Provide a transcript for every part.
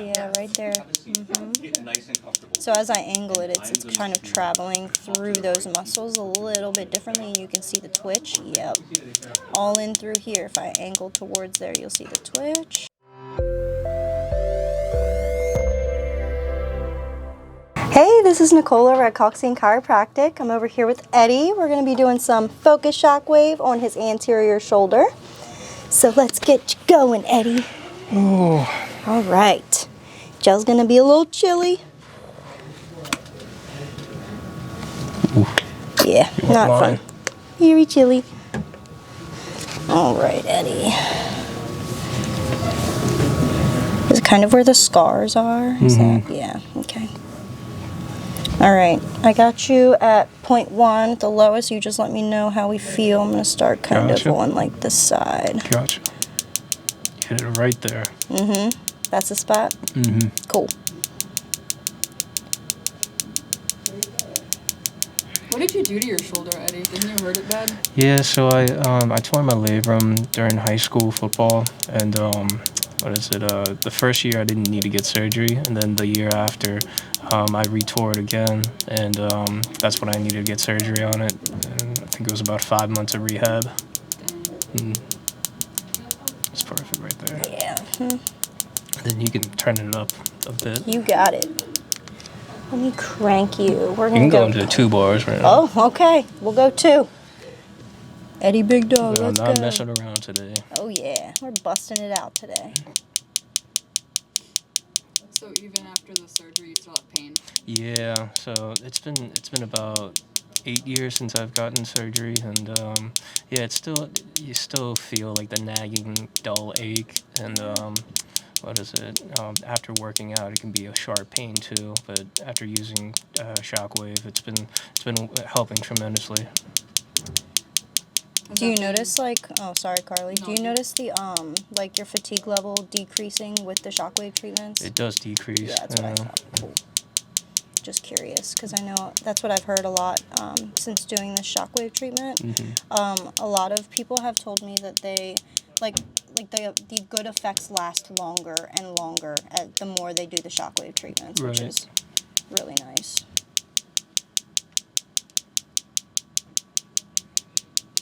yeah, right there. So as I angle it, it's kind of traveling through those muscles a little bit differently, and you can see the twitch. Yep. All in through here. If I angle towards there, you'll see the twitch. Hey, this is Nicole over at Kalkstein Chiropractic. I'm over here with Eddie. We're going to be doing some Focused Shockwave on his anterior shoulder. So let's get you going, Eddie. Oh. All right. Gel's going to be a little chilly. Ooh. Yeah, not fun. Very chilly. All right, Eddie. Is it kind of where the scars are? Is that? Yeah, okay. All right, I got you at 0.1, the lowest. You just let me know how we feel. I'm going to start kind of on like this side. Gotcha. Hit it right there. That's the spot? Cool. What did you do to your shoulder, Eddie? Didn't you hurt it bad? Yeah, so I tore my labrum during high school football, and the first year I didn't need to get surgery, and then the year after, I retore it again, and that's when I needed to get surgery on it. And I think it was about 5 months of rehab. It's perfect right there. Yeah. And then you can turn it up a bit. You got it. Let me crank you. We're You gonna can go into 2 bars right now. Oh, okay. We'll go 2. Eddie Big Dog, let's go. I'm not messing around today. Oh yeah, we're busting it out today. So even after the surgery, you still have pain? Yeah, so it's been about 8 years since I've gotten surgery, and yeah, you still feel like the nagging dull ache, and after working out, it can be a sharp pain too. But after using Shockwave, it's been helping tremendously. Do you notice oh sorry Carly, do you notice the like your fatigue level decreasing with the shockwave treatments? It does decrease. Yeah, that's what I thought. Cool. Just curious, because I know that's what I've heard a lot since doing the shockwave treatment. A lot of people have told me that they the good effects last longer and longer the more they do the shockwave treatments, which is really nice.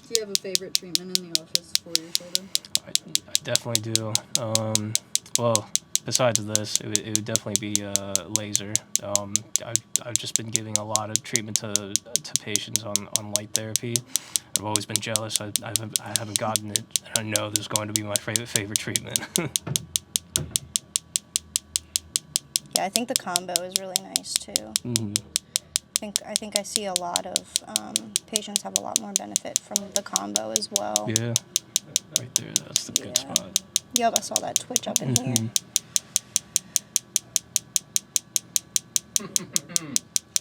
Do you have a favorite treatment in the office for your shoulder? I definitely do. Well, besides this, it would definitely be laser. I've just been giving a lot of treatment to patients on light therapy. I've always been jealous. I haven't gotten it, and I know this is going to be my favorite treatment. Yeah, I think the combo is really nice too. I think I see a lot of patients have a lot more benefit from the combo as well. Yeah, right there, that's the good spot. Yep, I saw that twitch up in here.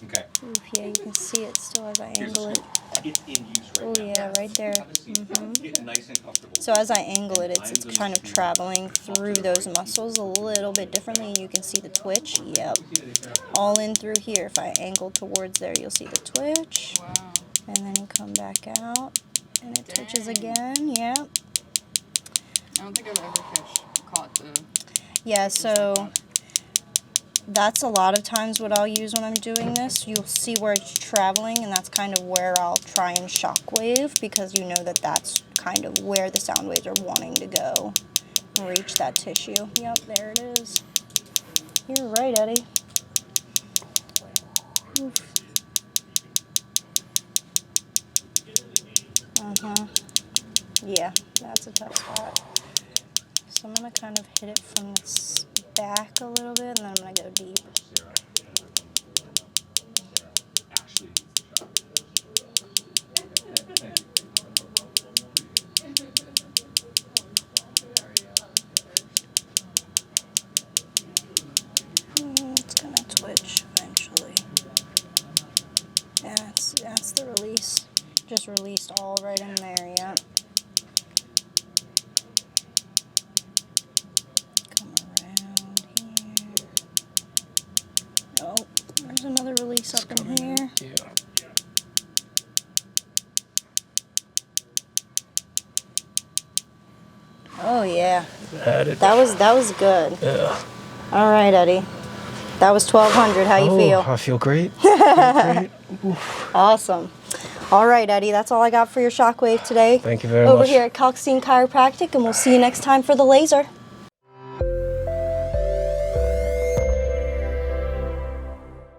Okay. Oof, yeah, you can see it still as I angle it. Oh yeah, right there. So as I angle it, it's kind of traveling through those muscles a little bit differently, and you can see the twitch. Yep. All in through here. If I angle towards there, you'll see the twitch. Wow. And then you come back out, and it twitches again. Yep. I don't think I've ever caught the... Yeah, so that's a lot of times what I'll use when I'm doing this. You'll see where it's traveling, and that's kind of where I'll try and shockwave, because you know that that's kind of where the sound waves are wanting to go and reach that tissue. Yep, there it is. You're right, Eddie. Oof. Yeah, that's a tough spot. So I'm going to kind of hit it from this back a little bit, and then I'm going to go deep. It's going to twitch eventually. That's the release. Just released all right in there, yeah. Come around here. Oh, there's another release up in here. Yeah. Oh yeah. Had it. That was good. Yeah. All right, Eddie. That was 1,200. How you feel? I feel great. Great. Awesome. All right, Eddie. That's all I got for your shockwave today. Thank you very much. Over here at Kalkstein Chiropractic, and we'll see you next time for the laser.